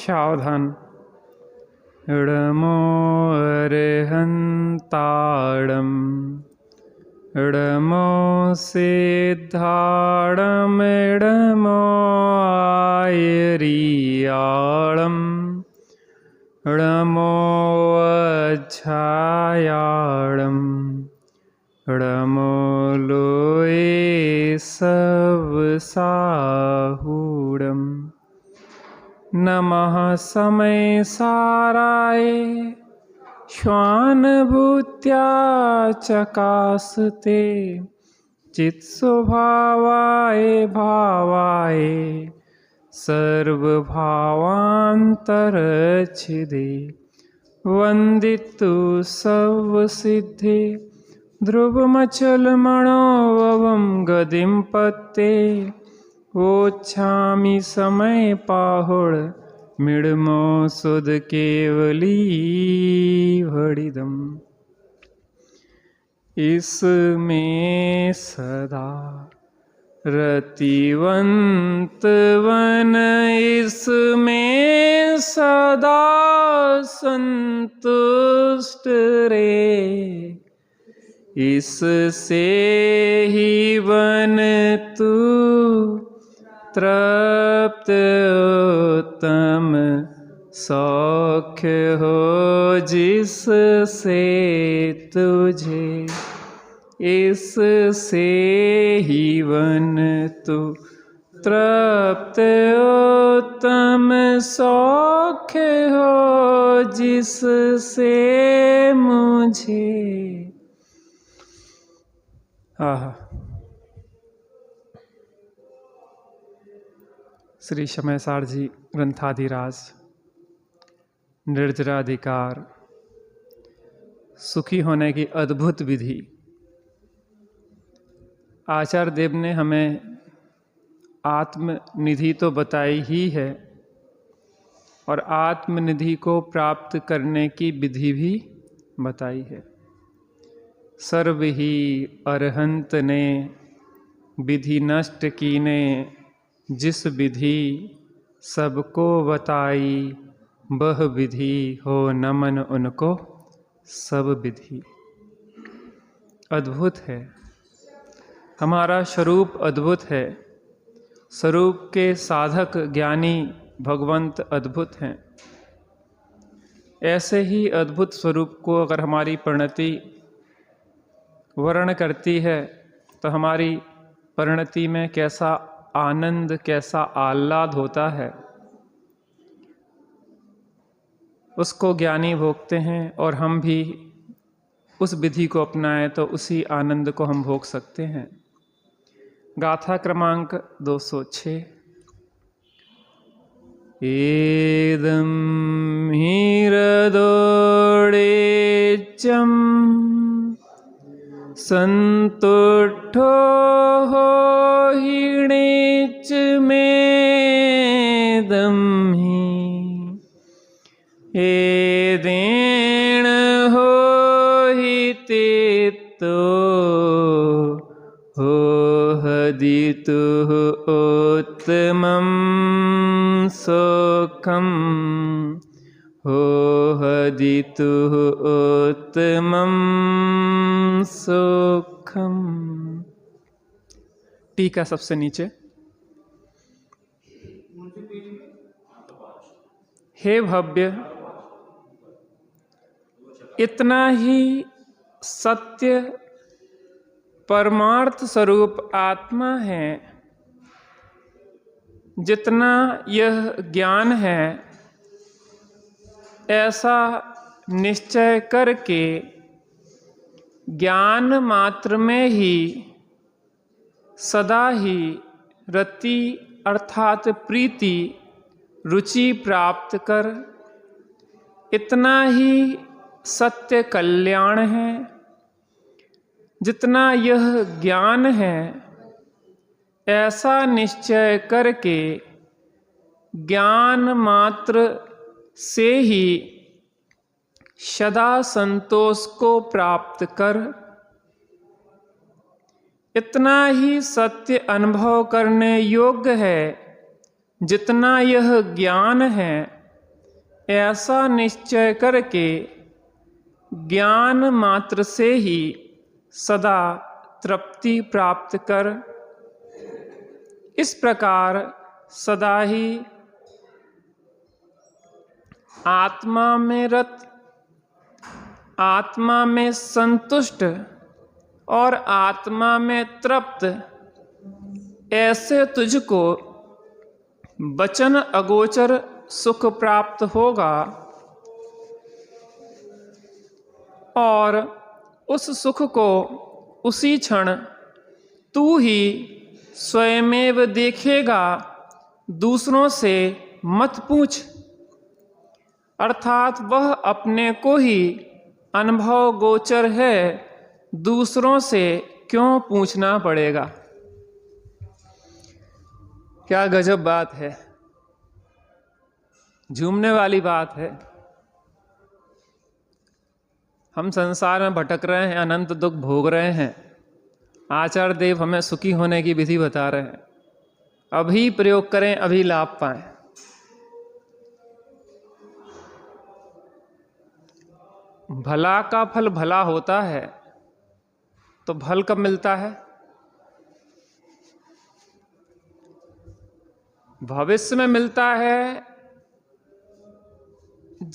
सावधान। इडमो अर्हन्ताडम् इडमो सिद्धाडम् इडमो आयरियाळम् इडमो अज्झायाळम् इडमो लोये सवसाहूडम्। नमः समय साराय श्वानुभूत्या चकासते चित्स्वभावाय भावाय सर्वभावान्तरच्छिदे वन्दितु सर्वसिद्धे ध्रुवमचलमणोऽवं गतिं पत्ते वोच्छामि समय पाहुड मिडमो सुध केवली भड़िदम। इसमें सदा रतिवंत वन इसमें सदा संतुष्ट रे इससे ही वन तू तृप्त उत्तम सौख्य हो जिससे तुझे इससे ही वन तू तृप्त उत्तम सौख्य हो जिससे मुझे। श्री समय सार जी ग्रंथाधिराज निर्जराधिकार सुखी होने की अद्भुत विधि। आचार्य देव ने हमें आत्मनिधि तो बताई ही है और आत्मनिधि को प्राप्त करने की विधि भी बताई है। सर्व ही अरहंत ने विधि नष्ट कीने जिस विधि सबको बताई वह विधि हो नमन उनको सब विधि। अद्भुत है, हमारा स्वरूप अद्भुत है। स्वरूप के साधक ज्ञानी भगवंत अद्भुत हैं। ऐसे ही अद्भुत स्वरूप को अगर हमारी परिणति वर्ण करती है तो हमारी परिणति में कैसा आनंद कैसा आह्लाद होता है उसको ज्ञानी भोगते हैं और हम भी उस विधि को अपनाएं तो उसी आनंद को हम भोग सकते हैं। गाथा क्रमांक 206। एदं हीरदोडेचम संतुष्टो हो हिणेच मेदं ही एदेण हो हितेतो हो हदितु उत्तमं सुखं हो हदितु उत्तमं सुखम। टीका सबसे नीचे। हे भव्य, इतना ही सत्य परमार्थ स्वरूप आत्मा है जितना यह ज्ञान है, ऐसा निश्चय करके ज्ञान मात्र में ही सदा ही रति अर्थात प्रीति रुचि प्राप्त कर, इतना ही सत्य कल्याण है जितना यह ज्ञान है, ऐसा निश्चय करके ज्ञान मात्र से ही सदा संतोष को प्राप्त कर, इतना ही सत्य अनुभव करने योग्य है जितना यह ज्ञान है, ऐसा निश्चय करके ज्ञान मात्र से ही सदा तृप्ति प्राप्त कर, इस प्रकार सदा ही आत्मा में रत, आत्मा में संतुष्ट और आत्मा में तृप्त, ऐसे तुझको वचन अगोचर सुख प्राप्त होगा और उस सुख को उसी क्षण तू ही स्वयमेव देखेगा, दूसरों से मत पूछ। अर्थात वह अपने को ही अनुभव गोचर है, दूसरों से क्यों पूछना पड़ेगा। क्या गजब बात है, झूमने वाली बात है। हम संसार में भटक रहे हैं, अनंत दुख भोग रहे हैं। आचार्य देव हमें सुखी होने की विधि बता रहे हैं। अभी प्रयोग करें, अभी लाभ पाएं। भला का फल भला होता है, तो फल कब मिलता है? भविष्य में मिलता है।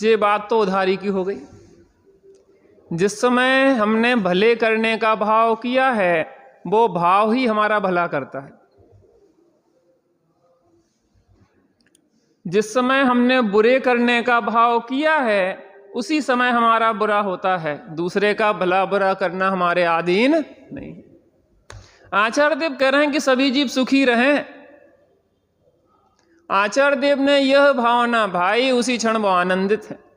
ये बात तो उधारी की हो गई। जिस समय हमने भले करने का भाव किया है, वो भाव ही हमारा भला करता है। जिस समय हमने बुरे करने का भाव किया है, उसी समय हमारा बुरा होता है। दूसरे का भला बुरा करना हमारे अधीन नहीं। आचार्य देव कह रहे हैं कि सभी जीव सुखी रहें। आचार्य देव ने यह भावना भाई उसी क्षण वो आनंदित है।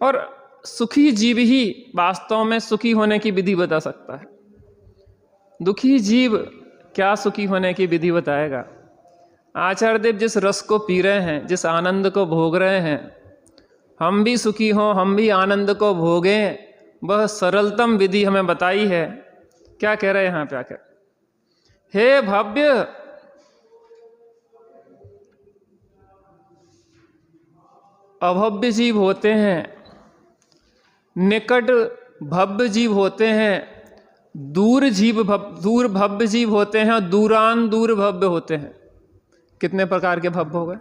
और सुखी जीव ही वास्तव में सुखी होने की विधि बता सकता है। दुखी जीव क्या सुखी होने की विधि बताएगा? आचार्य देव जिस रस को पी रहे हैं, जिस आनंद को भोग रहे हैं, हम भी सुखी हों, हम भी आनंद को भोगें, वह सरलतम विधि हमें बताई है। क्या कह रहे हैं यहां पे आकर? हे भव्य, अभव्य जीव होते हैं, निकट भव्य जीव होते हैं, दूर भव्य जीव होते हैं और दूरान दूर भव्य होते हैं। कितने प्रकार के भव्य हो गए?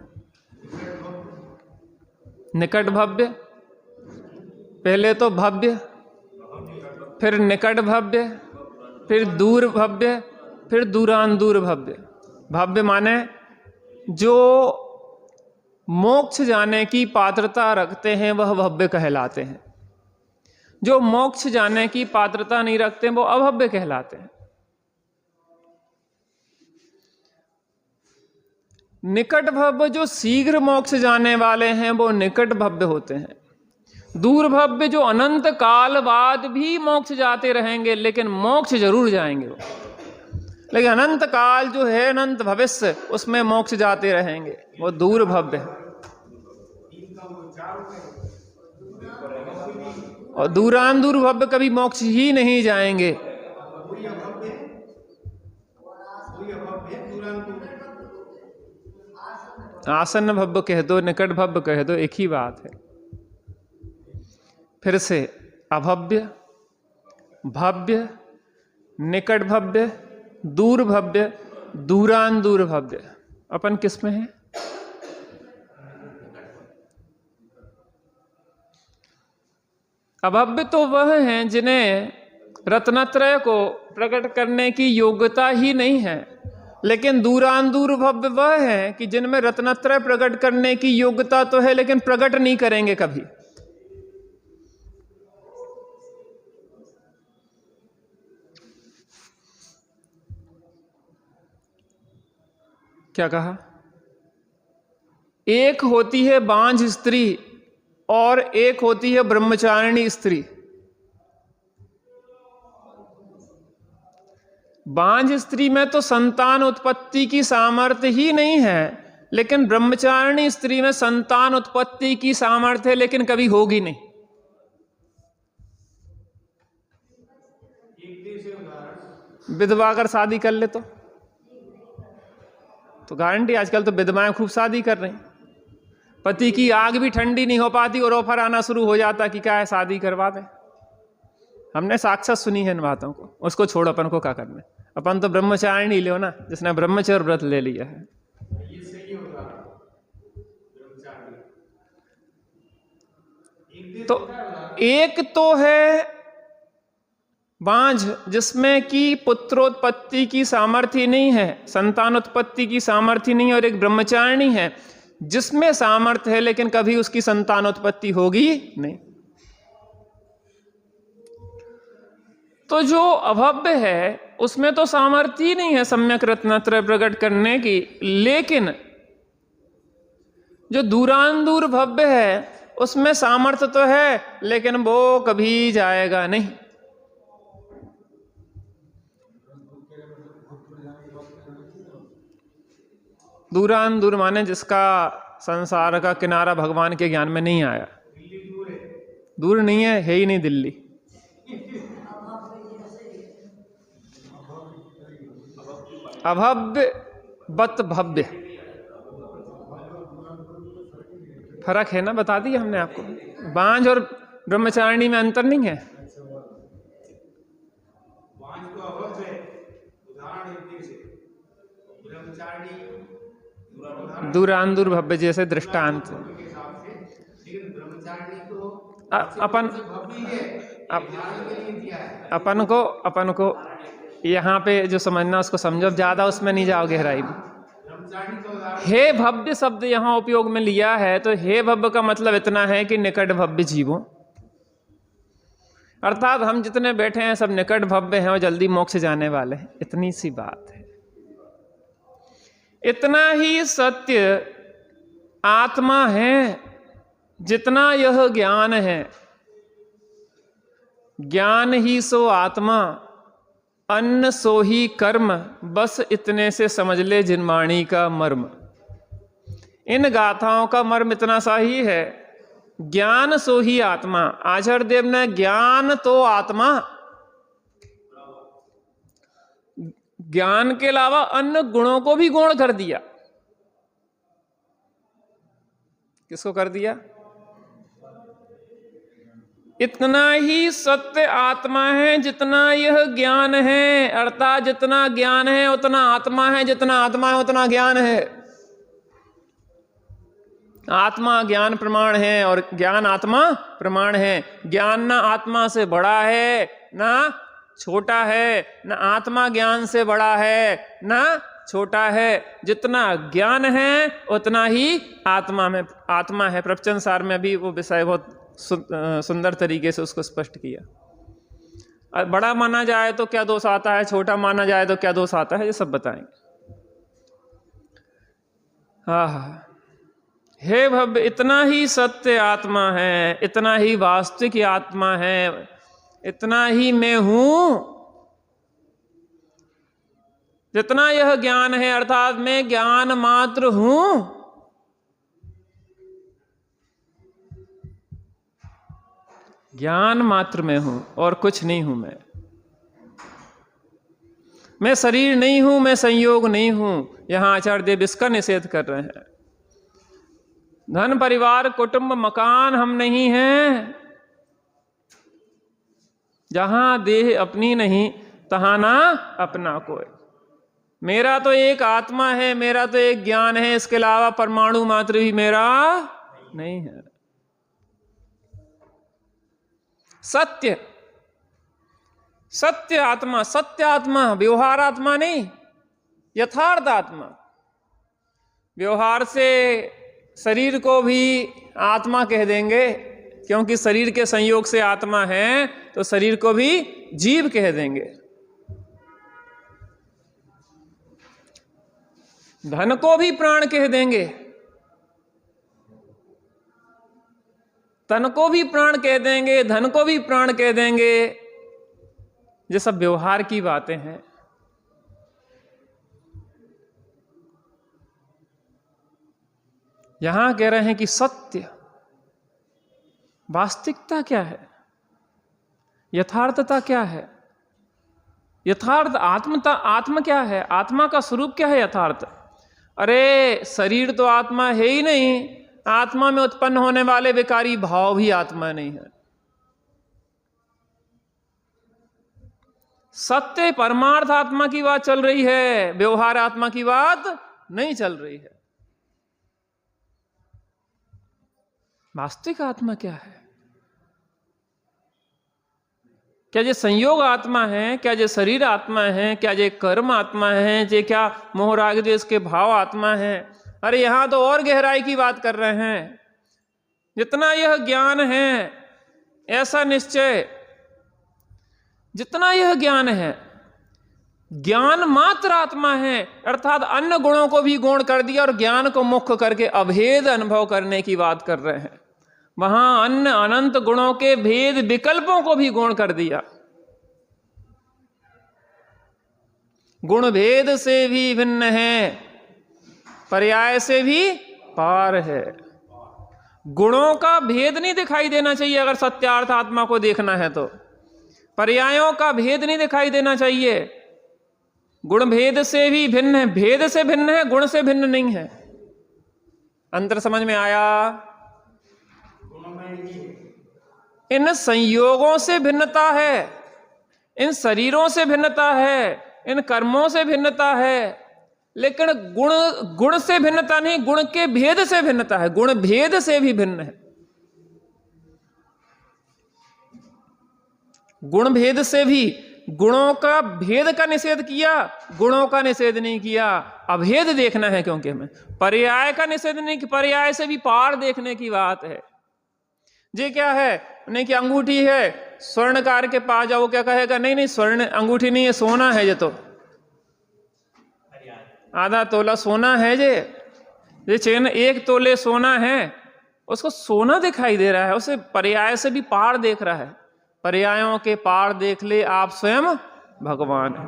निकट भव्य, पहले तो भव्य, फिर निकट भव्य, फिर दूर भव्य, फिर दूरान दूर भव्य। भव्य माने जो मोक्ष जाने की पात्रता रखते हैं, वह भव्य कहलाते हैं। जो मोक्ष जाने की पात्रता नहीं रखते, वो अभव्य कहलाते हैं। निकट भव्य जो शीघ्र मोक्ष जाने वाले हैं, वो निकट भव्य होते हैं। दूर भव्य जो अनंत काल बाद भी मोक्ष जाते रहेंगे, लेकिन मोक्ष जरूर जाएंगे वो। लेकिन अनंत काल जो है, अनंत भविष्य, उसमें मोक्ष जाते रहेंगे, वो दूर भव्य है। और दूरान दूर भव्य कभी मोक्ष ही नहीं जाएंगे। आसन्न भव्य कह दो, निकट भव्य कह दो, एक ही बात है। फिर से अभव्य, भव्य, निकट भव्य, दूर भव्य, दूरान दूर भव्य। अपन किस में है? अभव्य तो वह हैं जिन्हें रत्नत्रय को प्रकट करने की योग्यता ही नहीं है, लेकिन दूरान दूर भव्य वह है कि जिनमें रत्नत्रय प्रकट करने की योग्यता तो है, लेकिन प्रकट नहीं करेंगे कभी। क्या कहा? एक होती है बांझ स्त्री और एक होती है ब्रह्मचारिणी स्त्री। बांझ स्त्री में तो संतान उत्पत्ति की सामर्थ्य ही नहीं है, लेकिन ब्रह्मचारिणी स्त्री में संतान उत्पत्ति की सामर्थ्य है, लेकिन कभी होगी नहीं। विधवा अगर शादी कर ले तो गारंटी, आजकल तो विधवाएं खूब शादी कर रही हैं। पति की आग भी ठंडी नहीं हो पाती और ऑफर आना शुरू हो जाता कि क्या है, शादी करवा दे। हमने साक्षात सुनी है इन बातों को। उसको छोड़, अपन को क्या करना है? अपन तो ब्रह्मचारिणी ही लो ना, जिसने ब्रह्मचर्य व्रत ले लिया है। ये सही होगा ब्रह्मचारी। तो एक तो है बांझ, जिसमें कि पुत्रोत्पत्ति की सामर्थ्य नहीं है, संतानोत्पत्ति की सामर्थ्य नहीं है, और एक ब्रह्मचारिणी है जिसमें सामर्थ्य है लेकिन कभी उसकी संतानोत्पत्ति होगी नहीं। तो जो अभव्य है उसमें तो सामर्थ्य ही नहीं है सम्यक रत्नत्रय प्रकट करने की, लेकिन जो दूरांदूर भव्य है उसमें सामर्थ्य तो है लेकिन वो कभी जाएगा नहीं। दूरांदूर माने जिसका संसार का किनारा भगवान के ज्ञान में नहीं आया। दूर नहीं है ही नहीं दिल्ली। अभव्य बत भव्य, फर्क है ना, बता दिया हमने आपको। बांझ और ब्रह्मचारिणी में अंतर नहीं है। दूरांदूर भव्य जैसे दृष्टांत। अपन को यहाँ पे जो समझना उसको समझो, ज्यादा उसमें नहीं जाओ गहराई में। हे भव्य शब्द यहाँ उपयोग में लिया है तो हे भव्य का मतलब इतना है कि निकट भव्य जीवों, अर्थात हम जितने बैठे हैं सब निकट भव्य हैं और जल्दी मोक्ष जाने वाले हैं, इतनी सी बात है। इतना ही सत्य आत्मा है जितना यह ज्ञान है। ज्ञान ही सो आत्मा, अन्न सो ही कर्म, बस इतने से समझ ले जिनवाणी का मर्म। इन गाथाओं का मर्म इतना सा ही है, ज्ञान सो ही आत्मा। आचार्य देव ने ज्ञान तो आत्मा, ज्ञान के अलावा अन्य गुणों को भी गौण कर दिया। किसको कर दिया? इतना ही सत्य आत्मा है जितना यह ज्ञान है, अर्थात जितना ज्ञान है उतना आत्मा है, जितना आत्मा है उतना ज्ञान है। आत्मा ज्ञान प्रमाण है और ज्ञान आत्मा प्रमाण है। ज्ञान ना आत्मा से बड़ा है ना छोटा है, ना आत्मा ज्ञान से बड़ा है ना छोटा है। जितना ज्ञान है उतना ही आत्मा है। प्रवचन सार में भी वो विषय बहुत सुंदर तरीके से उसको स्पष्ट किया। बड़ा माना जाए तो क्या दोष आता है, छोटा माना जाए तो क्या दोष आता है, ये सब बताएंगे। हाँ, हे भव्य, इतना ही सत्य आत्मा है, इतना ही वास्तविक आत्मा है, इतना ही मैं हूं जितना यह ज्ञान है, अर्थात मैं ज्ञान मात्र हूं। ज्ञान मात्र में हूं और कुछ नहीं हूं। मैं शरीर नहीं हूं, मैं संयोग नहीं हूं। यहां आचार्य देव इसका निषेध कर रहे हैं। धन परिवार कुटुंब मकान हम नहीं हैं। जहां देह अपनी नहीं तहां ना अपना कोई। मेरा तो एक आत्मा है, मेरा तो एक ज्ञान है, इसके अलावा परमाणु मात्र भी मेरा नहीं है। सत्य सत्य आत्मा, सत्य आत्मा, व्यवहार आत्मा नहीं, यथार्थ आत्मा। व्यवहार से शरीर को भी आत्मा कह देंगे, क्योंकि शरीर के संयोग से आत्मा है, तो शरीर को भी जीव कह देंगे। धन को भी प्राण कह देंगे, तन को भी प्राण कह देंगे, धन को भी प्राण कह देंगे। ये सब व्यवहार की बातें हैं। यहां कह रहे हैं कि सत्य, वास्तविकता क्या है, यथार्थता क्या है, यथार्थ आत्मा क्या है, आत्मा का स्वरूप क्या है, यथार्थ। अरे शरीर तो आत्मा है ही नहीं, आत्मा में उत्पन्न होने वाले विकारी भाव भी आत्मा नहीं है। सत्य परमार्थ आत्मा की बात चल रही है, व्यवहार आत्मा की बात नहीं चल रही है। वास्तविक आत्मा क्या है? क्या ये संयोग आत्मा है? क्या ये शरीर आत्मा है? क्या ये कर्म आत्मा है? ये क्या मोह राग द्वेष के भाव आत्मा है? अरे यहां तो और गहराई की बात कर रहे हैं। जितना यह ज्ञान है, ऐसा निश्चय, जितना यह ज्ञान है, ज्ञान मात्र आत्मा है, अर्थात अन्य गुणों को भी गौण कर दिया और ज्ञान को मुख्य करके अभेद अनुभव करने की बात कर रहे हैं। वहां अन्य अनंत गुणों के भेद विकल्पों को भी गौण कर दिया। गुण भेद से भी भिन्न है, पर्याय से भी पार है। गुणों का भेद नहीं दिखाई देना चाहिए अगर सत्यार्थ आत्मा को देखना है तो। पर्यायों का भेद नहीं दिखाई देना चाहिए। गुण भेद से भी भिन्न है, भेद से भिन्न है, गुण से भिन्न नहीं है। अंतर समझ में आया? इन संयोगों से भिन्नता है, इन शरीरों से भिन्नता है, इन कर्मों से भिन्नता है, लेकिन गुण से भिन्नता नहीं, गुण के भेद से भिन्नता है। गुण भेद से भी भिन्न है। गुण भेद से भी, गुणों का भेद का निषेध किया, गुणों का निषेध नहीं किया। अभेद देखना है, क्योंकि हमें पर्याय का निषेध नहीं, पर्याय से भी पार देखने की बात है। ये क्या है? नहीं कि अंगूठी है, स्वर्णकार के पास जाओ, क्या कहेगा? नहीं नहीं, स्वर्ण अंगूठी नहीं है, सोना है। ये तो आधा तोला सोना है। ये चेन 1 तोले सोना है, उसको सोना दिखाई दे रहा है, उसे पर्याय से भी पार देख रहा है। पर्यायों के पार देख ले आप स्वयं भगवान है।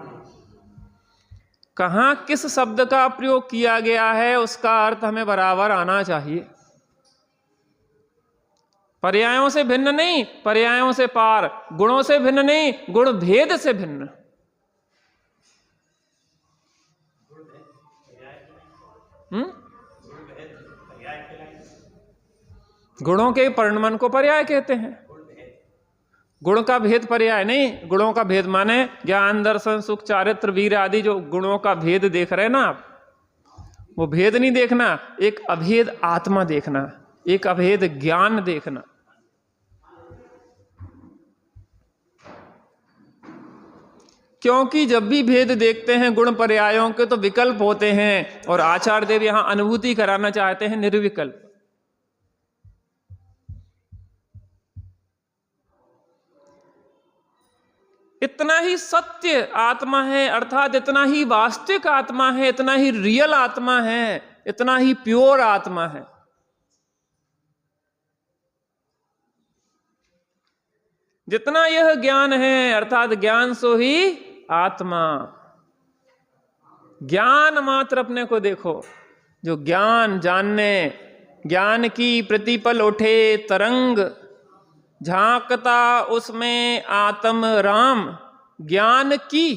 कहां किस शब्द का प्रयोग किया गया है, उसका अर्थ हमें बराबर आना चाहिए। पर्यायों से भिन्न नहीं, पर्यायों से पार। गुणों से भिन्न नहीं, गुण भेद से भिन्न। गुणों के परिणमन को पर्याय कहते हैं। गुण का भेद पर्याय नहीं। गुणों का भेद माने ज्ञान, दर्शन, सुख, चारित्र, वीर आदि जो गुणों का भेद देख रहे हैं ना आप, वो भेद नहीं देखना, एक अभेद आत्मा देखना, एक अभेद ज्ञान देखना। क्योंकि जब भी भेद देखते हैं गुण पर्यायों के तो विकल्प होते हैं, और आचार्य देव यहां अनुभूति कराना चाहते हैं निर्विकल्प। इतना ही सत्य आत्मा है, अर्थात इतना ही वास्तविक आत्मा है, इतना ही रियल आत्मा है, इतना ही प्योर आत्मा है। जितना यह ज्ञान है, अर्थात ज्ञान सो ही आत्मा। ज्ञान मात्र अपने को देखो। जो ज्ञान जानने, ज्ञान की प्रतिपल उठे तरंग, झांकता उसमें आत्म राम। ज्ञान की,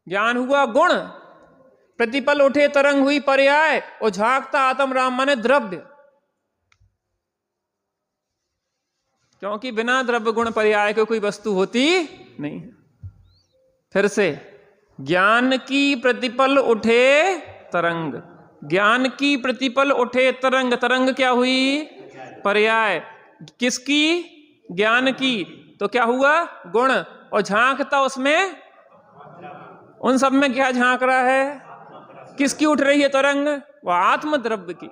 ज्ञान हुआ गुण, प्रतिपल उठे तरंग हुई पर्याय, और झांकता आत्म राम माने द्रव्य। क्योंकि बिना द्रव्य गुण पर्याय के कोई वस्तु होती नहीं है। फिर से, ज्ञान की प्रतिपल उठे तरंग, ज्ञान की प्रतिपल उठे तरंग। तरंग क्या हुई? पर्याय। किसकी? ज्ञान की। तो क्या हुआ? गुण। और झांकता उसमें, उन सब में क्या झांक रहा है? किसकी उठ रही है तरंग? वह आत्म द्रव्य की।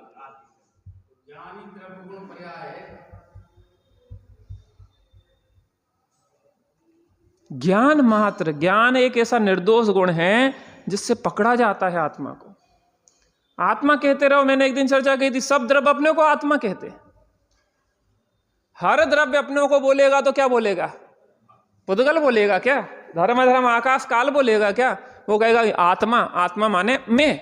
ज्ञान मात्र, ज्ञान एक ऐसा निर्दोष गुण है जिससे पकड़ा जाता है आत्मा को। आत्मा कहते रहो। मैंने एक दिन चर्चा की थी, सब द्रव्य अपने को आत्मा कहते। हर द्रव्य अपने को बोलेगा तो क्या बोलेगा? पुद्गल बोलेगा क्या? धर्म धर्म आकाश काल बोलेगा क्या? वो कहेगा आत्मा। आत्मा माने मैं।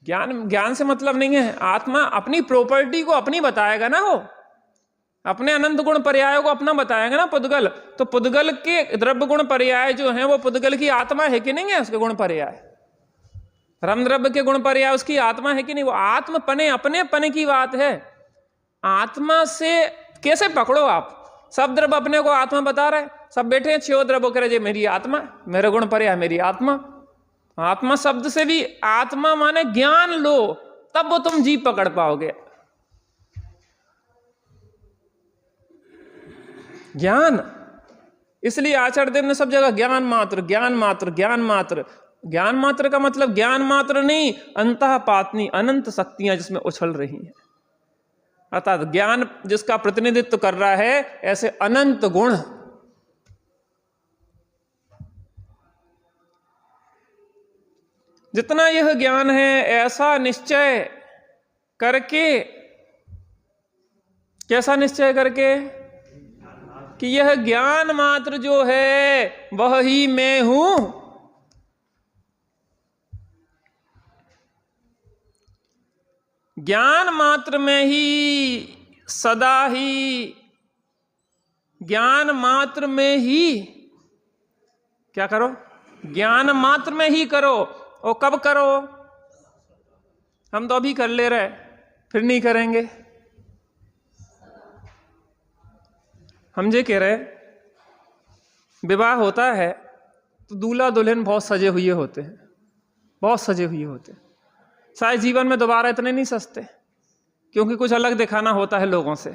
ज्ञान से मतलब नहीं है। आत्मा अपनी प्रॉपर्टी को अपनी बताएगा ना, वो अपने अनंत गुण पर्याय को अपना बताएगा ना पुद्गल। तो पुद्गल के द्रव्य गुण पर्याय जो है वो पुद्गल की आत्मा है कि नहीं है? उसके गुण पर्याय धर्म द्रव्य के गुण पर या उसकी आत्मा है कि नहीं, वो आत्मपने अपने पने की बात है। आत्मा से कैसे पकड़ो आप, सब द्रव्य अपने को आत्मा बता रहे, सब बैठे हैं छो द्रव्य कह रहे मेरी आत्मा, मेरे गुण पर या मेरी आत्मा। आत्मा शब्द से भी आत्मा माने ज्ञान लो, तब वो तुम जीव पकड़ पाओगे। ज्ञान, इसलिए आचार्य देव ने सब जगह ज्ञान मात्र ज्ञान मात्र ज्ञान मात्र। ज्ञान मात्र का मतलब ज्ञान मात्र नहीं, अंतःपातनी अनंत शक्तियां जिसमें उछल रही हैं। अर्थात ज्ञान जिसका प्रतिनिधित्व कर रहा है ऐसे अनंत गुण। जितना यह ज्ञान है ऐसा निश्चय करके, कैसा निश्चय करके कि यह ज्ञान मात्र जो है वह ही मैं हूं। ज्ञान मात्र में ही सदा ही, ज्ञान मात्र में ही क्या करो, ज्ञान मात्र में ही करो। और कब करो, हम तो अभी कर ले रहे, फिर नहीं करेंगे। हम ये कह रहे, विवाह होता है तो दूल्हा दुल्हन बहुत सजे हुए होते हैं, बहुत सजे हुए होते हैं। शायद जीवन में दोबारा इतने नहीं सजते, क्योंकि कुछ अलग दिखाना होता है लोगों से।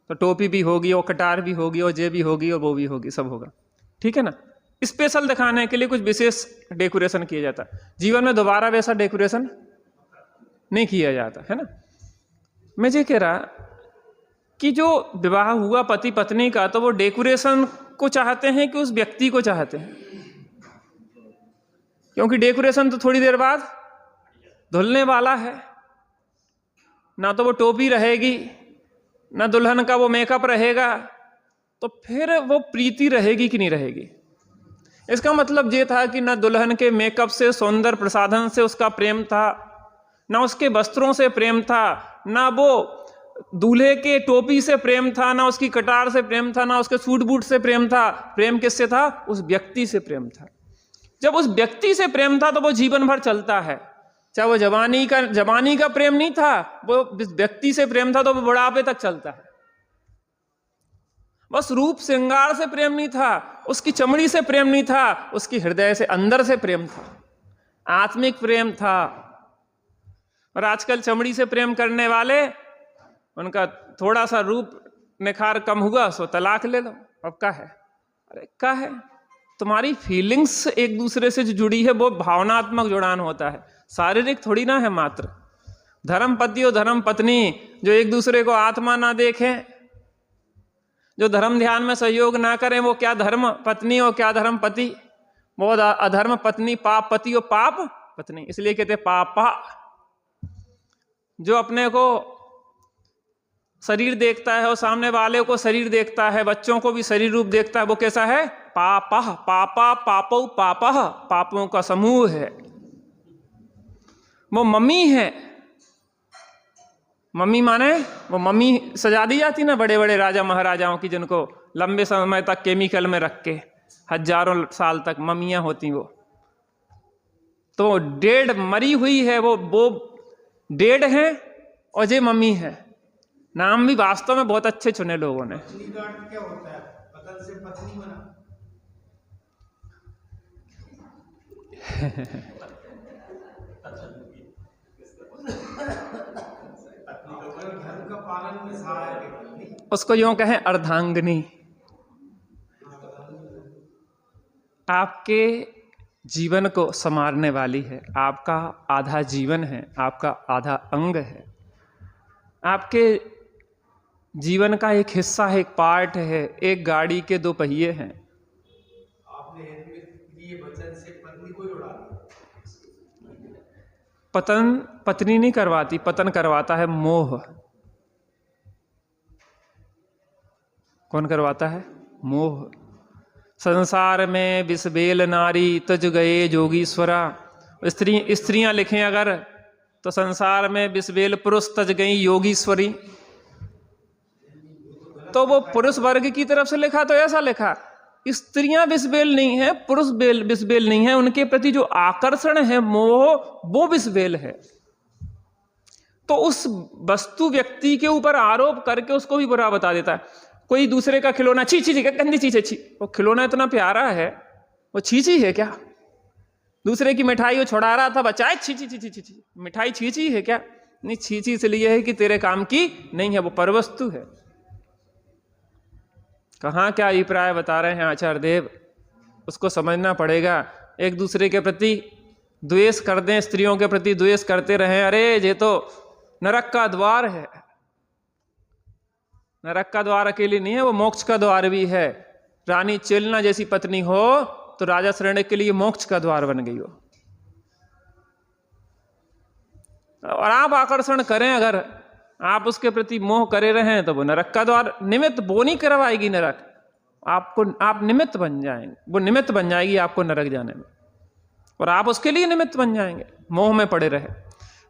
तो टोपी भी होगी और कटार भी होगी और जेब भी होगी और वो भी होगी, सब होगा, ठीक है ना। स्पेशल दिखाने के लिए कुछ विशेष डेकोरेशन किया जाता है। जीवन में दोबारा वैसा डेकोरेशन नहीं किया जाता है ना। मैं ये कह रहा कि जो विवाह हुआ पति पत्नी का, तो वो डेकोरेशन को चाहते हैं कि उस व्यक्ति को चाहते हैं, क्योंकि डेकोरेशन तो थोड़ी देर बाद धुलने वाला है। ना तो वो टोपी रहेगी, ना दुल्हन का वो मेकअप रहेगा, तो फिर वो प्रीति रहेगी कि नहीं रहेगी। इसका मतलब ये था कि ना दुल्हन के मेकअप से, सौंदर्य प्रसाधन से उसका प्रेम था, ना उसके वस्त्रों से प्रेम था, ना वो दूल्हे के टोपी से प्रेम था, ना उसकी कटार से प्रेम था, ना उसके सूट बूट से प्रेम था। प्रेम किससे था, उस व्यक्ति से प्रेम था। जब उस व्यक्ति से प्रेम था तो वो जीवन भर चलता है। चाहे वो जवानी का प्रेम नहीं था, वो व्यक्ति से प्रेम था तो वो बुढ़ापे तक चलता है। बस रूप श्रृंगार से प्रेम नहीं था, उसकी चमड़ी से प्रेम नहीं था, उसकी हृदय से अंदर से प्रेम था, आत्मिक प्रेम था। और आजकल चमड़ी से प्रेम करने वाले, उनका थोड़ा सा रूप निखार कम हुआ सो तलाक ले लो। अब क्या है, अरे क्या है, तुम्हारी फीलिंग्स एक दूसरे से जो जुड़ी है वो भावनात्मक जुड़ान होता है, शारीरिक थोड़ी ना है मात्र। धर्म पति और धर्म पत्नी जो एक दूसरे को आत्मा ना देखें, जो धर्म ध्यान में सहयोग ना करें, वो क्या धर्म पत्नी और क्या धर्म पति। वो अधर्म पत्नी पाप पति और पाप पत्नी, इसलिए कहते पापा। जो अपने को शरीर देखता है और सामने वाले को शरीर देखता है, बच्चों को भी शरीर रूप देखता है, वो कैसा है, पापा। पापा पापौ पापा, पापों का समूह है। वो मम्मी है। मम्मी माने वो मम्मी सजा दी जाती ना बड़े बड़े राजा महाराजाओं की, जिनको लंबे समय तक केमिकल में रख के हजारों साल तक मम्मियां होती। वो तो डेड मरी हुई है, वो डेड है और ये मम्मी है। नाम भी वास्तव में बहुत अच्छे चुने लोगों ने। क्या होता है, पतन से पत्नी बना। धर्म का पालन में सहायक, उसको यूं कहें अर्धांगिनी। आपके जीवन को संवारने वाली है, आपका आधा जीवन है, आपका आधा अंग है, आपके जीवन का एक हिस्सा है, एक पार्ट है। एक गाड़ी के दो पहिए हैं। आपने ये वचन से पत्नी को जोड़ा। पतन पत्नी नहीं करवाती, पतन करवाता है मोह। कौन करवाता है, मोह। संसार में बिसबेल नारी तज गए जोगीश्वरा। स्त्रियां लिखें अगर तो संसार में बिसबेल पुरुष तज गई योगीश्वरी। तो वो पुरुष वर्ग की तरफ से लिखा तो ऐसा लिखा स्त्रियां विषबेल नहीं है, पुरुष विषबेल नहीं है, उनके प्रति जो आकर्षण है, मोह, वो विषबेल है। तो उस वस्तु व्यक्ति के ऊपर आरोप करके उसको भी बुरा बता देता है। कोई दूसरे का खिलौना छी छी छी, गंदी चीज है, छी, वो खिलौना इतना प्यारा है, वो छी छी है क्या? दूसरे की मिठाई वो छुड़ा रहा था बच्चा, छी छी छी छी छी छी, मिठाई छी छी है क्या? नहीं, छी छी इसलिए है कि तेरे काम की नहीं है, वो परवस्तु है। कहाँ क्या अभिप्राय बता रहे हैं आचार्य देव, उसको समझना पड़ेगा। एक दूसरे के प्रति द्वेष कर दें, स्त्रियों के प्रति द्वेष करते रहें, अरे ये तो नरक का द्वार है। नरक का द्वार अकेले नहीं है, वो मोक्ष का द्वार भी है। रानी चेलना जैसी पत्नी हो तो राजा शरण्य के लिए मोक्ष का द्वार बन गई हो। और आप आकर्षण करें, अगर आप उसके प्रति मोह करे रहें तो वो नरक का द्वार, निमित्त वो नहीं करवाएगी नरक, आपको, आप निमित्त बन जाएंगे, वो निमित्त बन जाएगी आपको नरक जाने में, और आप उसके लिए निमित्त बन जाएंगे, मोह में पड़े रहे।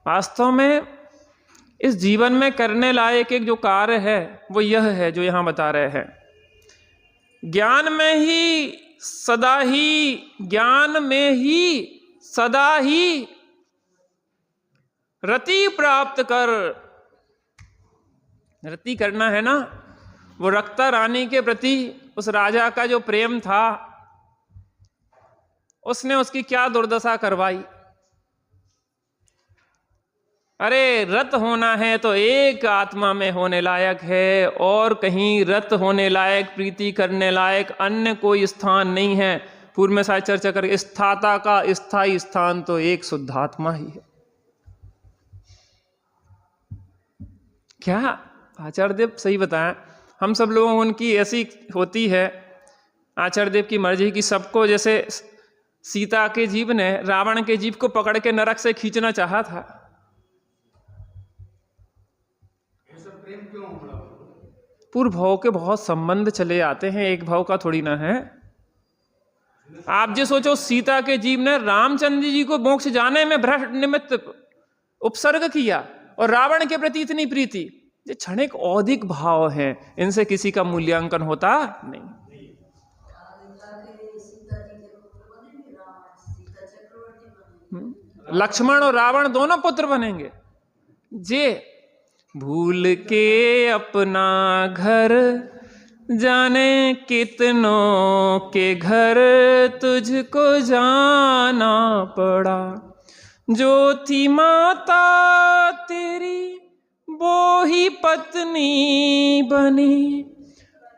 वास्तव में इस जीवन में करने लायक एक जो कार्य है वो यह है जो यहां बता रहे हैं। ज्ञान में ही सदा ही, ज्ञान में ही सदा ही रति प्राप्त कर। रति करना है ना, वो रक्ता रानी के प्रति उस राजा का जो प्रेम था, उसने उसकी क्या दुर्दशा करवाई। अरे रत होना है तो एक आत्मा में होने लायक है, और कहीं रत होने लायक, प्रीति करने लायक अन्य कोई स्थान नहीं है। पूर्व में शायद चर्चा करके, स्थाता का स्थायी स्थान तो एक शुद्धात्मा ही है। क्या आचार्य देव सही बताया। हम सब लोगों उनकी ऐसी होती है आचार्य देव की मर्जी कि सबको, जैसे सीता के जीव ने रावण के जीव को पकड़ के नरक से खींचना चाहा था। पूर्व भाव के बहुत संबंध चले आते हैं, एक भाव का थोड़ी ना है। आप जो सोचो, सीता के जीव ने रामचंद्र जी को मोक्ष जाने में भ्रष्ट निमित्त उपसर्ग किया, और रावण के प्रति इतनी प्रीति, ये क्षणिक औधिक भाव है, इनसे किसी का मूल्यांकन होता नहीं। लक्ष्मण और रावण दोनों पुत्र बनेंगे। जे भूल के अपना घर, जाने कितनों के घर तुझको जाना पड़ा। जो थी माता तेरी वो ही पत्नी बनी,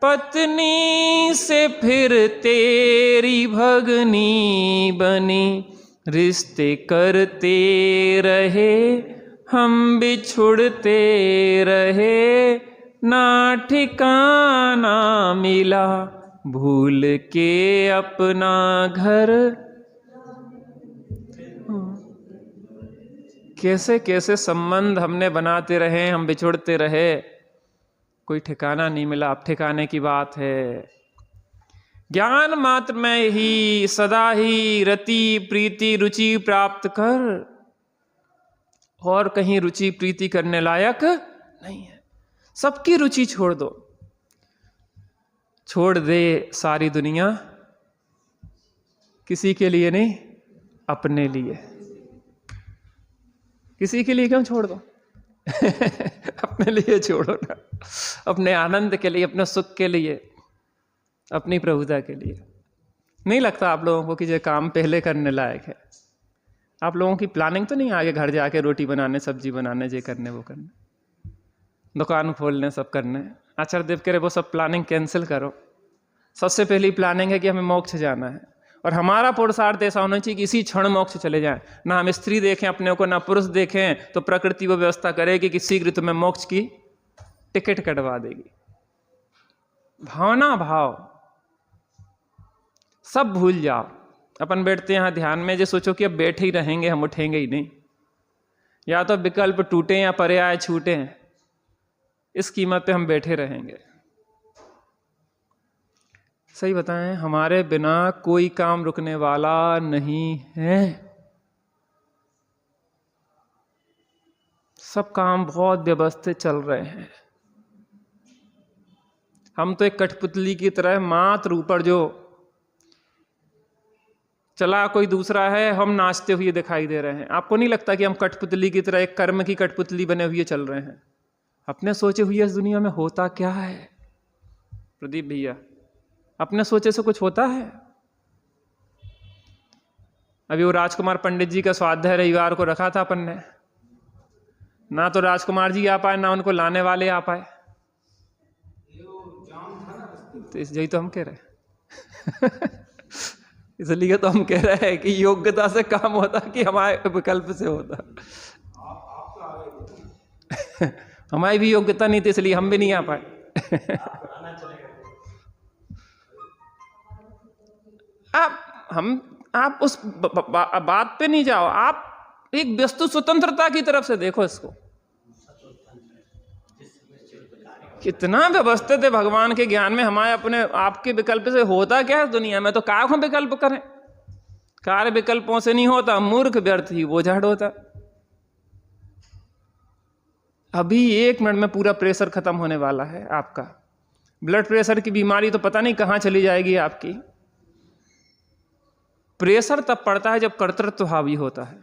पत्नी से फिर तेरी भगनी बनी। रिश्ते करते रहे हम बिछुड़ते रहे, ना ठिकाना मिला भूल के अपना घर। कैसे कैसे संबंध हमने बनाते रहे, हम बिछुड़ते रहे, कोई ठिकाना नहीं मिला। अब ठिकाने की बात है। ज्ञान मात्र में ही सदा ही रति प्रीति रुचि प्राप्त कर, और कहीं रुचि प्रीति करने लायक नहीं है। सबकी रुचि छोड़ दो, छोड़ दे सारी दुनिया, किसी के लिए नहीं, अपने लिए। किसी के लिए क्यों छोड़ दो अपने लिए छोड़ो ना, अपने आनंद के लिए, अपने सुख के लिए, अपनी प्रभुता के लिए। नहीं लगता आप लोगों को कि ये काम पहले करने लायक है? आप लोगों की प्लानिंग तो नहीं आगे घर जाके रोटी बनाने, सब्जी बनाने, ये करने, वो करने, दुकान खोलने, सब करने? आचार्य देव कह रहे वो सब प्लानिंग कैंसिल करो। सबसे पहली प्लानिंग है कि हमें मोक्ष जाना है, और हमारा पुरुषार्थ ऐसा होना चाहिए कि इसी क्षण मोक्ष चले जाएं। ना हम स्त्री देखें अपने को, ना पुरुष देखें, तो प्रकृति वो व्यवस्था करेगी कि शीघ्र तुम्हें मोक्ष की टिकट कटवा देगी। भावना भाव सब भूल जाओ। अपन बैठते यहाँ ध्यान में, जो सोचो कि अब बैठे ही रहेंगे, हम उठेंगे ही नहीं, या तो विकल्प टूटे या पर्याय छूटे, इस कीमत पे हम बैठे रहेंगे। सही बताएं, हमारे बिना कोई काम रुकने वाला नहीं है। सब काम बहुत व्यवस्थित चल रहे हैं। हम तो एक कठपुतली की तरह मात्र ऊपर जो चला कोई दूसरा है, हम नाचते हुए दिखाई दे रहे हैं। आपको नहीं लगता कि हम कठपुतली की तरह एक कर्म की कठपुतली बने हुए चल रहे हैं? अपने सोचे हुए इस दुनिया में होता क्या है प्रदीप भैया? अपने सोचे से कुछ होता है? अभी वो राजकुमार पंडित जी का स्वाध्याय रविवार को रखा था अपन ने, ना तो राजकुमार जी आ पाए, ना उनको लाने वाले आ पाए। तो यही तो हम कह रहे हैं इसलिए तो हम कह रहे हैं कि योग्यता से काम होता कि हमारे विकल्प से होता। हमारी भी योग्यता नहीं थी, इसलिए हम भी नहीं आ पाए आप उस बात पे नहीं जाओ, आप एक वस्तु स्वतंत्रता की तरफ से देखो इसको। कितना व्यवस्थित है भगवान के ज्ञान में। हमारे अपने आपके विकल्प से होता क्या है दुनिया में? तो क्या हम विकल्प करें? कार्य विकल्पों से नहीं होता, मूर्ख व्यर्थ ही वो झाड़ होता। अभी 1 मिनट में पूरा प्रेशर खत्म होने वाला है आपका। ब्लड प्रेशर की बीमारी तो पता नहीं कहां चली जाएगी आपकी। प्रेशर तब पड़ता है जब कर्तृत्व हावी होता है।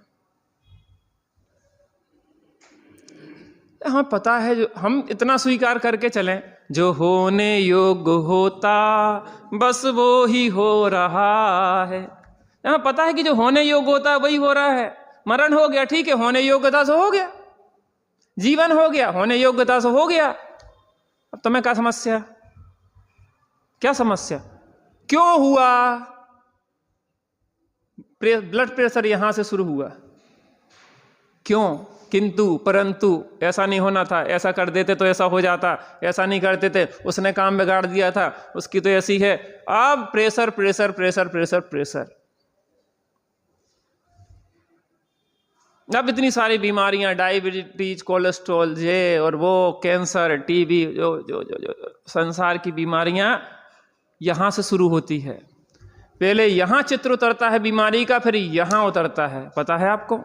हमें पता है, जो हम इतना स्वीकार करके चलें, जो होने योग्य होता बस वो ही हो रहा है। हमें पता है कि जो होने योग्य होता है वही हो रहा है। मरण हो गया, ठीक है, होने योग्यता से हो गया। जीवन हो गया, होने योग्यता से हो गया। अब तुम्हें क्या समस्या? क्या समस्या? क्यों हुआ? ब्लड प्रेशर यहां से शुरू हुआ। क्यों? किंतु परंतु ऐसा नहीं होना था, ऐसा कर देते तो ऐसा हो जाता, ऐसा नहीं करते थे, उसने काम बिगाड़ दिया था, उसकी तो ऐसी है। अब pressure pressure pressure pressure pressure. अब इतनी सारी बीमारियां, डायबिटीज, कोलेस्ट्रॉल, ये और वो, कैंसर, टीबी, जो जो जो जो संसार की बीमारियां यहां से शुरू होती है। पहले यहां चित्र उतरता है बीमारी का, फिर यहां उतरता है। पता है आपको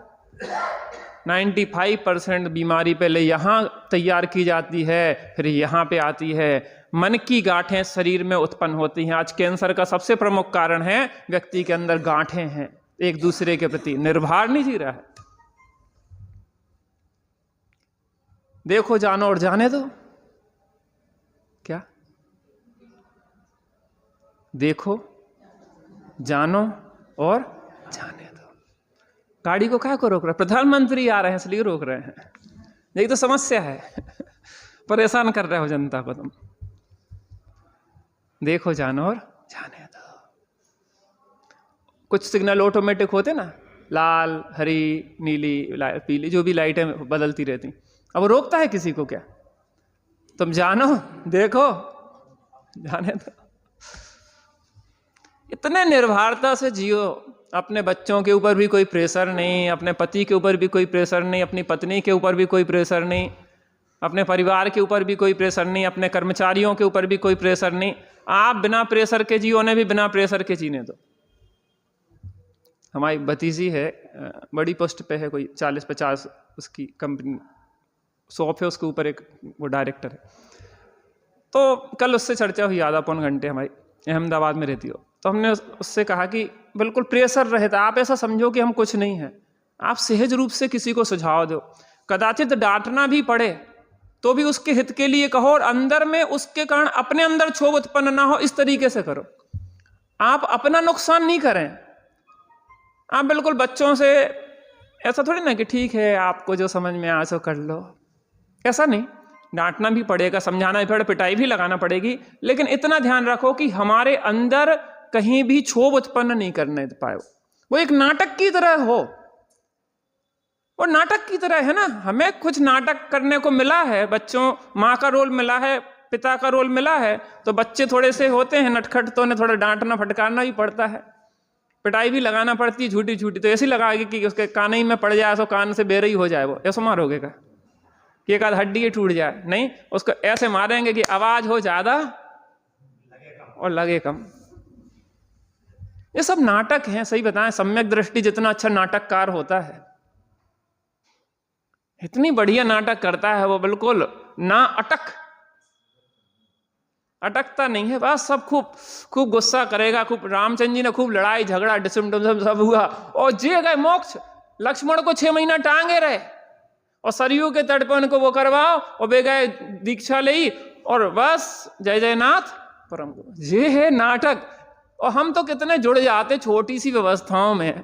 95% बीमारी पहले यहां तैयार की जाती है, फिर यहां पे आती है। मन की गांठें शरीर में उत्पन्न होती हैं। आज कैंसर का सबसे प्रमुख कारण है व्यक्ति के अंदर गांठें हैं, एक दूसरे के प्रति निर्भर नहीं जी रहा है। देखो, जानो और जाने दो। क्या? देखो, जानो और जाने दो। गाड़ी को क्या को रोक रहे? प्रधानमंत्री आ रहे हैं इसलिए रोक रहे हैं। यही तो समस्या है परेशान कर रहे हो जनता को तुम। देखो, जानो और जाने दो। कुछ सिग्नल ऑटोमेटिक होते ना, लाल, हरी, नीली, पीली, जो भी लाइटें बदलती रहती। अब वो रोकता है किसी को क्या? तुम जानो, देखो, जाने दो। इतने निर्भरता से जियो। अपने बच्चों के ऊपर भी कोई प्रेशर नहीं, अपने पति के ऊपर भी कोई प्रेशर नहीं, अपनी पत्नी के ऊपर भी कोई प्रेशर नहीं, अपने परिवार के ऊपर भी कोई प्रेशर नहीं, अपने कर्मचारियों के ऊपर भी कोई प्रेशर नहीं। आप बिना प्रेशर के जियो, ने भी बिना प्रेशर के जीने दो। हमारी भतीजी है, बड़ी पोस्ट पे है, कोई 40-50 उसकी कंपनी शॉप है, उसके ऊपर एक वो डायरेक्टर है। तो कल उससे चर्चा हुई आधा पौन घंटे, हमारी अहमदाबाद में रहती हो। तो हमने उससे कहा कि बिल्कुल प्रेशर रहता, आप ऐसा समझो कि हम कुछ नहीं हैं। आप सहज रूप से किसी को सुझाव दो, कदाचित डांटना भी पड़े तो भी उसके हित के लिए कहो, और अंदर में उसके कारण अपने अंदर क्षोभ उत्पन्न ना हो, इस तरीके से करो। आप अपना नुकसान नहीं करें। आप बिल्कुल बच्चों से ऐसा थोड़ी ना कि ठीक है आपको जो समझ में आ सो कर लो, ऐसा नहीं। डांटना भी पड़ेगा, समझाना भी पड़ेगा, पिटाई भी लगाना पड़ेगी, लेकिन इतना ध्यान रखो कि हमारे अंदर कहीं भी क्षोभ उत्पन्न नहीं करने पाए। वो एक नाटक की तरह हो, वो नाटक की तरह है ना। हमें कुछ नाटक करने को मिला है, बच्चों, माँ का रोल मिला है, पिता का रोल मिला है, तो बच्चे थोड़े से होते हैं नटखट, तो उन्हें थोड़ा डांटना फटकारना भी पड़ता है, पिटाई भी लगाना पड़ती है, झूठी झूठी। तो ऐसी लगाएगी कि उसके कान ही में पड़ जाए, तो कान से बेरही हो जाए। वो ऐसा मारोगे का कि एक आध हड्डी टूट जाए? नहीं, उसको ऐसे मारेंगे कि आवाज हो ज्यादा और लगे कम। ये सब नाटक हैं। सही बताएं, सम्यक दृष्टि जितना अच्छा नाटककार होता है, इतनी बढ़िया नाटक करता है वो, बिल्कुल ना अटक। अटकता नहीं है, बस सब खूब खूब गुस्सा करेगा, खूब। रामचंद्र जी ने खूब लड़ाई झगड़ा डिसम डिसम सब हुआ और जे गए मोक्ष। लक्ष्मण को 6 महीना टांगे रहे और सरयू के तट पर उनको वो करवाओ और वे गए दीक्षा ली और बस जय जयनाथ परम गुरु। ये है नाटक। और हम तो कितने जुड़ जाते छोटी सी व्यवस्थाओं में।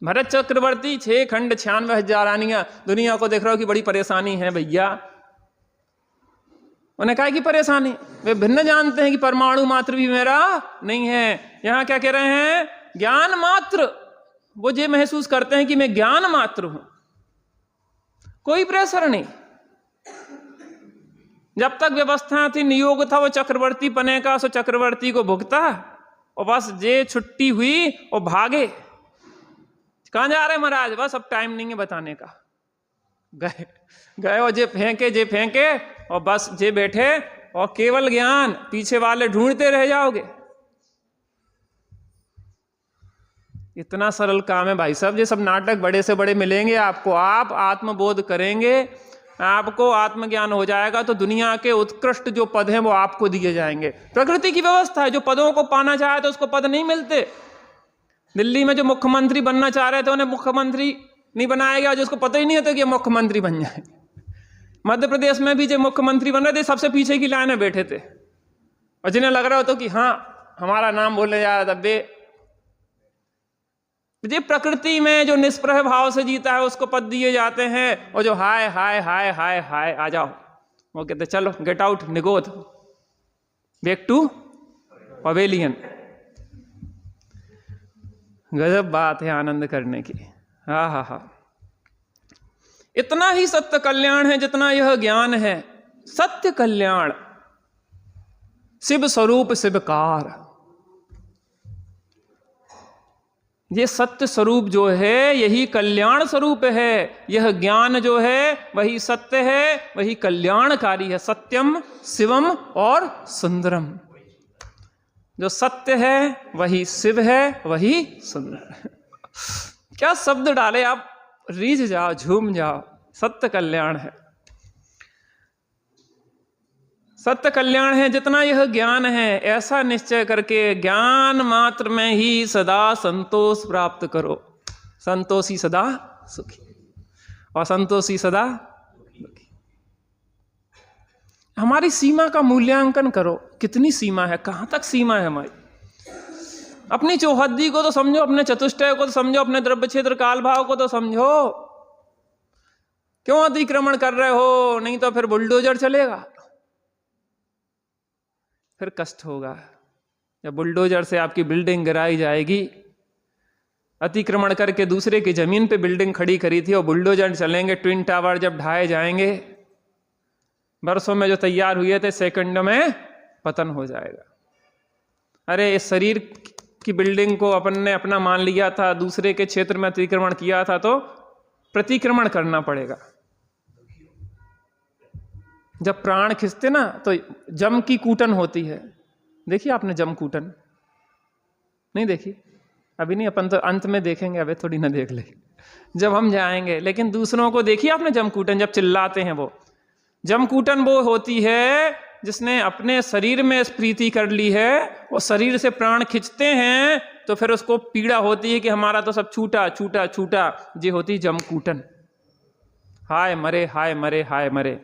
भरत चक्रवर्ती 6 खंड 96,000 रानियां, दुनिया को देख रहा हो कि बड़ी परेशानी है भैया। उन्हें कहा कि परेशानी, वे भिन्न जानते हैं कि परमाणु मात्र भी मेरा नहीं है। यहां क्या कह रहे हैं? ज्ञान मात्र। वो ये महसूस करते हैं कि मैं ज्ञान मात्र हूं, कोई प्रेशर नहीं। जब तक व्यवस्था थी, नियोग था वो चक्रवर्ती पने का, सो चक्रवर्ती को भुगता और बस जे छुट्टी हुई और भागे। कहां जा रहे महाराज? बस अब टाइम नहीं है बताने का। गए गए और जे फेंके और बस जे बैठे और केवल ज्ञान, पीछे वाले ढूंढते रह जाओगे। इतना सरल काम है भाई साहब। ये सब नाटक बड़े से बड़े मिलेंगे आपको, आप आत्मबोध करेंगे, आपको आत्मज्ञान हो जाएगा तो दुनिया के उत्कृष्ट जो पद हैं वो आपको दिए जाएंगे। प्रकृति की व्यवस्था है, जो पदों को पाना चाहे तो उसको पद नहीं मिलते। दिल्ली में जो मुख्यमंत्री बनना चाह रहे थे उन्हें मुख्यमंत्री नहीं बनाया गया, जिसको पता ही नहीं होता कि मुख्यमंत्री बन जाए। मध्य प्रदेश में भी जो मुख्यमंत्री बन रहे थे सबसे पीछे की लाइन में बैठे थे और जिन्हें लग रहा होता कि हाँ हमारा नाम बोलने जा रहा था बे। जो प्रकृति में जो निष्प्रह भाव से जीता है उसको पद दिए जाते हैं, और जो हाय हाय हाय हाय हाय आ जाओ वो कहते चलो गेट आउट निगोद बैक टू पवेलियन। गजब बात है आनंद करने की। हा हा हा। इतना ही सत्य कल्याण है जितना यह ज्ञान है। सत्य कल्याण, शिव स्वरूप शिवकार। ये सत्य स्वरूप जो है यही कल्याण स्वरूप है। यह ज्ञान जो है वही सत्य है, वही कल्याणकारी है। सत्यम शिवम और सुंदरम। जो सत्य है वही शिव है, वही सुंदर है। क्या शब्द डाले आप, रीझ जाओ, झूम जाओ। सत्य कल्याण है, सत्य कल्याण है जितना यह ज्ञान है। ऐसा निश्चय करके ज्ञान मात्र में ही सदा संतोष प्राप्त करो। संतोषी सदा सुखी और संतोषी सदा दुखी। हमारी सीमा का मूल्यांकन करो, कितनी सीमा है, कहां तक सीमा है हमारी। अपनी चौहद्दी को तो समझो, अपने चतुष्टय को तो समझो, अपने द्रव्य क्षेत्र काल भाव को तो समझो। क्यों अतिक्रमण कर रहे हो? नहीं तो फिर बुलडोजर चलेगा, फिर कष्ट होगा। जब बुलडोजर से आपकी बिल्डिंग गिराई जाएगी, अतिक्रमण करके दूसरे की जमीन पे बिल्डिंग खड़ी करी थी और बुलडोजर चलेंगे, ट्विन टावर जब ढाए जाएंगे, बरसों में जो तैयार हुए थे सेकंडों में पतन हो जाएगा। अरे इस शरीर की बिल्डिंग को अपन ने अपना मान लिया था, दूसरे के क्षेत्र में अतिक्रमण किया था तो प्रतिक्रमण करना पड़ेगा। जब प्राण खिंचते ना तो जम की कूटन होती है। देखिए आपने जम कूटन नहीं देखी? अभी नहीं, अपन तो अंत में देखेंगे, अभी थोड़ी ना देख ले जब हम जाएंगे। लेकिन दूसरों को देखिए आपने जमकूटन, जब चिल्लाते हैं वो जमकूटन वो होती है जिसने अपने शरीर में प्रीति कर ली है, वो शरीर से प्राण खिंचते हैं तो फिर उसको पीड़ा होती है कि हमारा तो सब छूटा छूटा छूटा। ये होती जमकूटन। हाय मरे हाय मरे हाय मरे।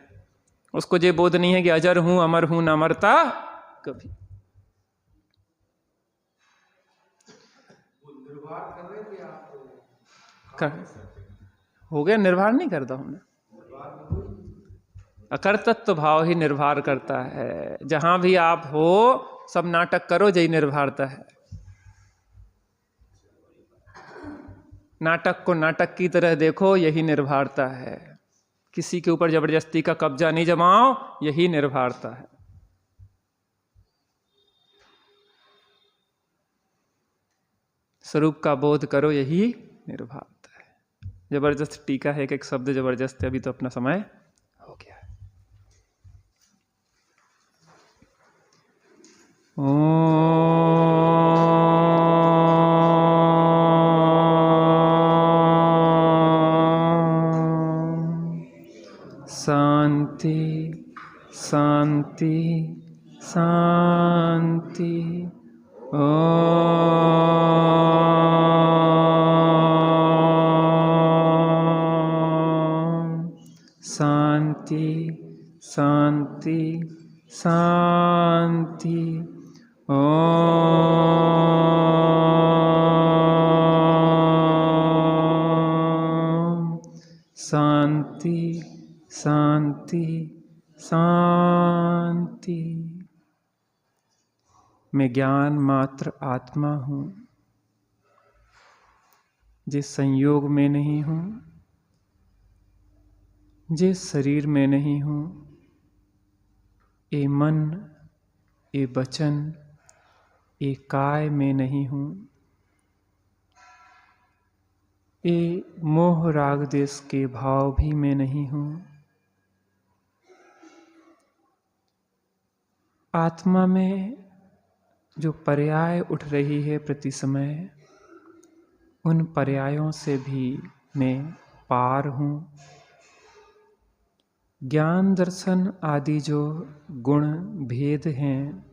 उसको ये बोध नहीं है कि अजर हूं अमर हूं न मरता कभी। निर्वाह कर रहे थे आप कर हो गया, निर्वाह नहीं करता हमने। अकर्तृत्व भाव ही निर्भर करता है। जहां भी आप हो सब नाटक करो, यही निर्भरता है। नाटक को नाटक की तरह देखो, यही निर्भरता है। किसी के ऊपर जबरदस्ती का कब्जा नहीं जमाओ, यही निर्भरता है। स्वरूप का बोध करो, यही निर्भरता है। जबरदस्त टीका है, एक शब्द जबरदस्त है। अभी तो अपना समय हो गया है। शांति शांति शांति। शांति शांति शांति। शांति शांति शांति। मैं ज्ञान मात्र आत्मा हूँ, जिस संयोग में नहीं हूँ, जिस शरीर में नहीं हूँ, ए मन, ए वचन, ए काय में नहीं हूँ, ए मोह राग देश के भाव भी मैं नहीं हूँ। आत्मा में जो पर्याय उठ रही है प्रति समय, उन पर्यायों से भी मैं पार हूँ। ज्ञान दर्शन आदि जो गुण भेद हैं,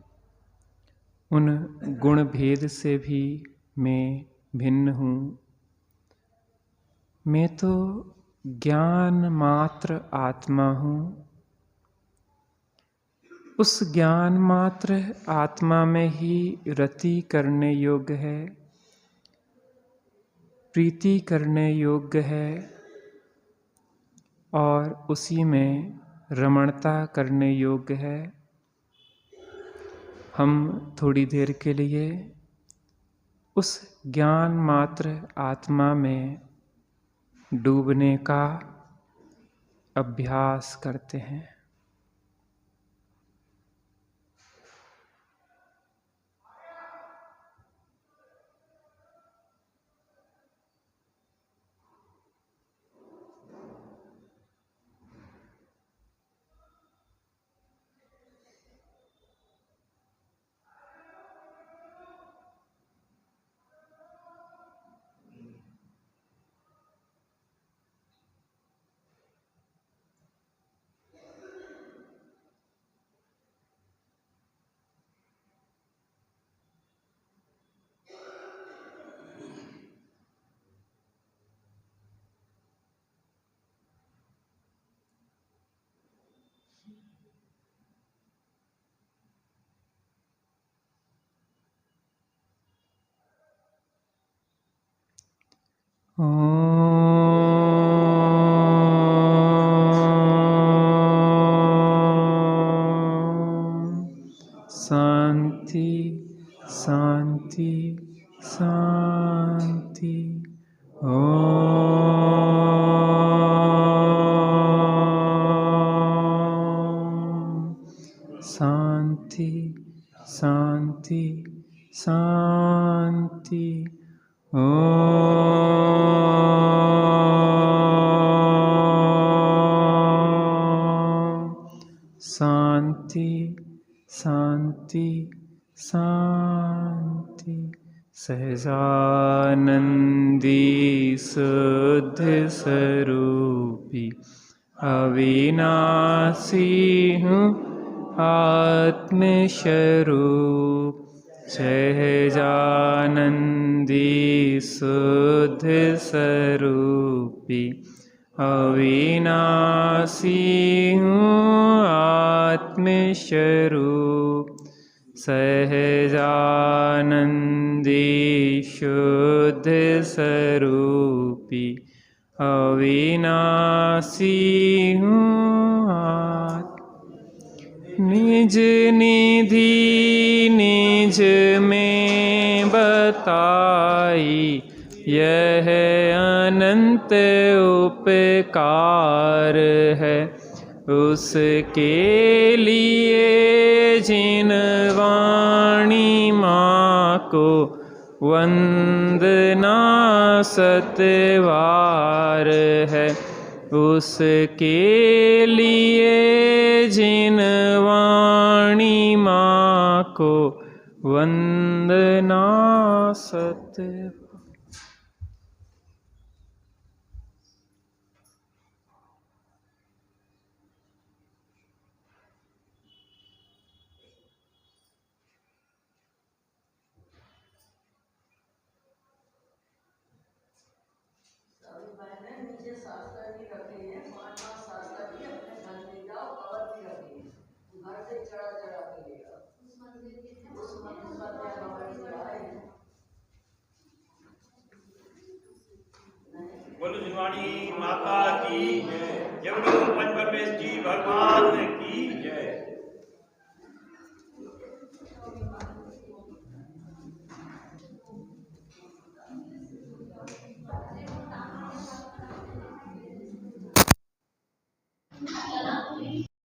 उन गुण भेद से भी मैं भिन्न हूँ। मैं तो ज्ञान मात्र आत्मा हूँ। उस ज्ञान मात्र आत्मा में ही रति करने योग्य है, प्रीति करने योग्य है और उसी में रमणता करने योग्य है। हम थोड़ी देर के लिए उस ज्ञान मात्र आत्मा में डूबने का अभ्यास करते हैं। शांति शांति शांति। शांति शांति शांति। शांति शांति शांति। सहजानंदी शुद्ध स्वरूपी अविनाशी हूँ आत्मस्वरूप। सहजानंदी शुद्ध स्वरूपी अविनाशी हूँ आत्मस्वरूप। सहजानंदी शुद्ध स्वरूपी अविनाशी हूँ निज निधि निज में बताई यह अनंत उपकार है। उसके लिए जिन वाणी माँ को वंदना सतवार है। उसके लिए जिन वाणी माँ को वंदना सतवार। माता की जय। जय बोलो पंच परमेश जी भगवान